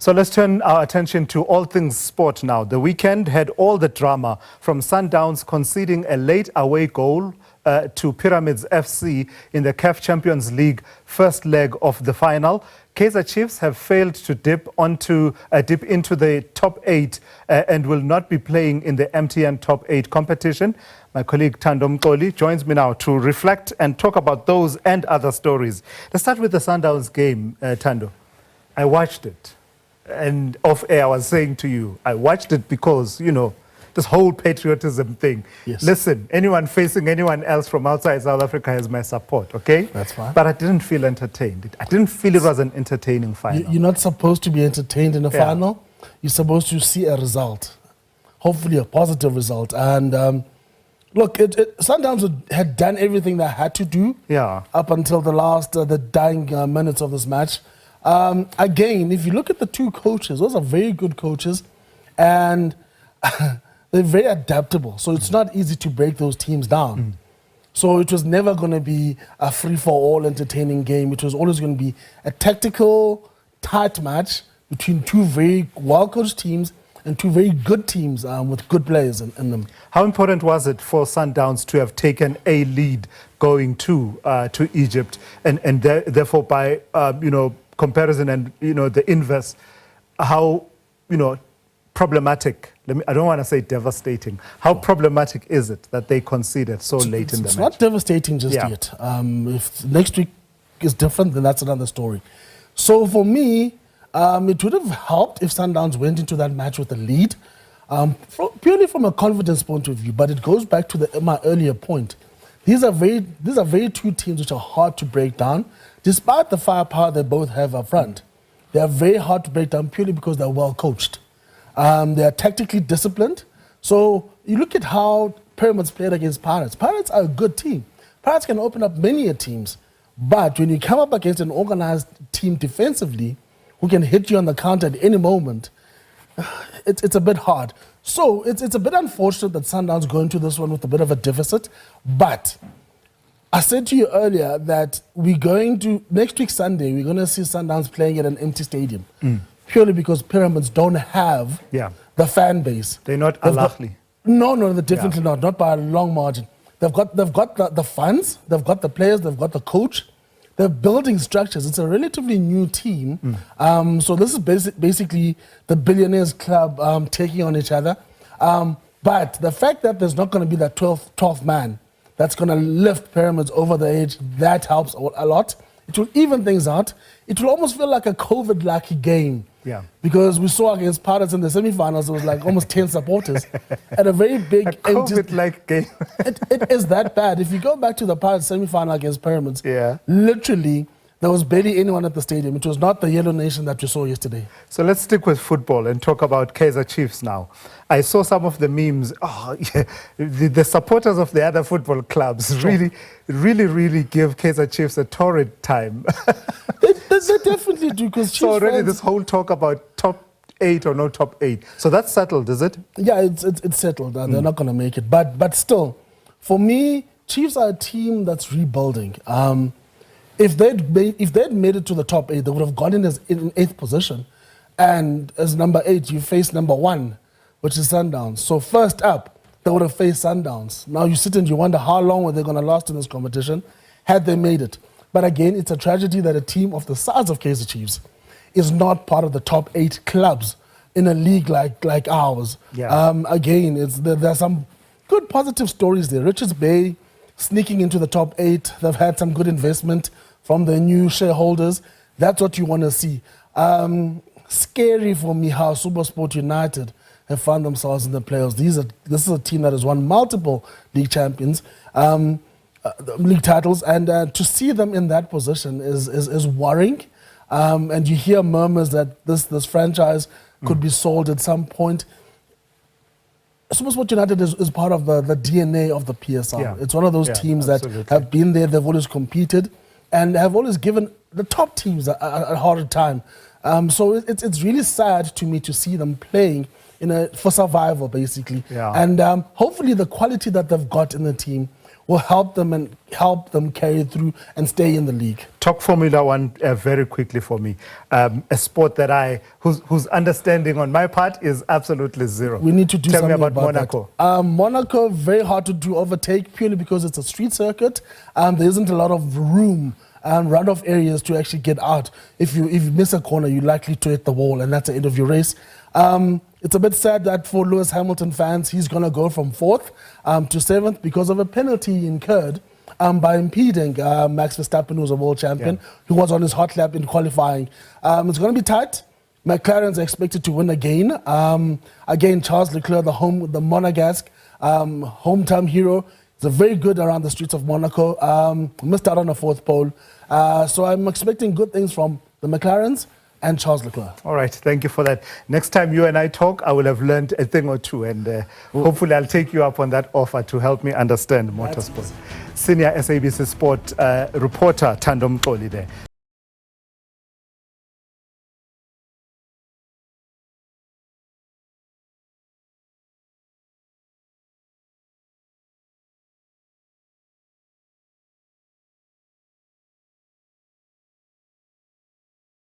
So let's turn our attention to all things sport now. The weekend had all the drama, from Sundowns conceding a late away goal to Pyramids FC in the CAF Champions League first leg of the final. Kaizer Chiefs have failed to dip into the top 8 and will not be playing in the MTN top 8 competition. My colleague Thando Mxoli joins me now to reflect and talk about those and other stories. Let's start with the Sundowns game, Thando. I watched it. And off air, I was saying to you, I watched it because, you know, this whole patriotism thing. Yes. Listen, anyone facing anyone else from outside South Africa has my support, okay? That's fine. But I didn't feel entertained. I didn't feel it was an entertaining final. You're not supposed to be entertained in a final. You're supposed to see a result, hopefully a positive result. And look, Sundowns had done everything they had to do up until the dying minutes of this match. Again, if you look at the two coaches, those are very good coaches, and they're very adaptable. So it's not easy to break those teams down. So it was never going to be a free-for-all entertaining game. It was always going to be a tactical, tight match between two very well-coached teams and two very good teams with good players in them. How important was it for Sundowns to have taken a lead going to Egypt, and therefore by comparison and the inverse, how problematic, I don't want to say devastating, how problematic is it that they conceded so late in the match? It's not devastating just yet. If next week is different, then that's another story. So for me, it would have helped if Sundowns went into that match with a lead, purely from a confidence point of view, but it goes back to my earlier point. These are very two teams which are hard to break down, despite the firepower they both have up front. They are very hard to break down purely because they're well coached. They are tactically disciplined. So you look at how Pyramids played against Pirates. Pirates are a good team. Pirates can open up many teams. But when you come up against an organized team defensively who can hit you on the counter at any moment, it's a bit hard. So it's a bit unfortunate that Sundowns go into this one with a bit of a deficit. But I said to you earlier that next week Sunday, we're going to see Sundowns playing at an empty stadium. Purely because Pyramids don't have the fan base. They're not Al-Ahly. No, they're definitely not by a long margin. They've got the funds, they've got the players, they've got the coach. They're building structures. It's a relatively new team. So this is basically the billionaires club taking on each other. But the fact that there's not going to be that 12th man that's going to lift Pyramids over the edge, that helps a lot. It will even things out. It will almost feel like a COVID-like game. Because we saw against Pirates in the semi-finals, there was like almost 10 supporters at a very big... A COVID-like game. It is that bad. If you go back to the Pirates semi-final against Pyramids, literally, there was barely anyone at the stadium. It was not the Yellow Nation that you saw yesterday. So let's stick with football and talk about Kaizer Chiefs now. I saw some of the memes. The supporters of the other football clubs really give Kaizer Chiefs a torrid time. They definitely do. So already this whole talk about top 8 or no top 8. So that's settled, is it? Yeah, it's settled. They're not going to make it. But still, for me, Chiefs are a team that's rebuilding. If they'd made it to the top 8, they would have gone in as in 8th position. And as number 8, you face number 1, which is Sundowns. So first up, they would have faced Sundowns. Now you sit and you wonder how long were they going to last in this competition had they made it. But again, it's a tragedy that a team of the size of Kaizer Chiefs is not part of the top 8 clubs in a league like ours. Again, there's some good positive stories there. Richards Bay sneaking into the top 8. They've had some good investment from the new shareholders. That's what you want to see. Scary for me how SuperSport United have found themselves in the playoffs. This is a team that has won multiple league champions, league titles, and to see them in that position is worrying. And you hear murmurs that this franchise could be sold at some point. SuperSport United is part of the DNA of the PSL. It's one of those teams that have been there, they've always competed, and have always given the top teams a harder time. So it's really sad to me to see them playing for survival, basically. And hopefully the quality that they've got in the team will help them and help them carry through and stay in the league. Talk Formula One very quickly for me. A sport that whose understanding on my part is absolutely zero. We need to do Tell something me about Monaco. That. Monaco, very hard to do overtake purely because it's a street circuit. There isn't a lot of room and runoff areas to actually get out. If you miss a corner, you're likely to hit the wall, and that's the end of your race. It's a bit sad that for Lewis Hamilton fans, he's going to go from 4th to 7th because of a penalty incurred by impeding Max Verstappen, who's a world champion, who was on his hot lap in qualifying. It's going to be tight. McLaren's expected to win again. Again, Charles Leclerc, the Monegasque hometown hero, is very good around the streets of Monaco. Missed out on a 4th pole. So I'm expecting good things from the McLarens and Charles Leclerc. All right, thank you for that. Next time you and I talk, I will have learned a thing or two, and hopefully I'll take you up on that offer to help me understand motorsport. Senior SABC Sport reporter Thando Mxoli there.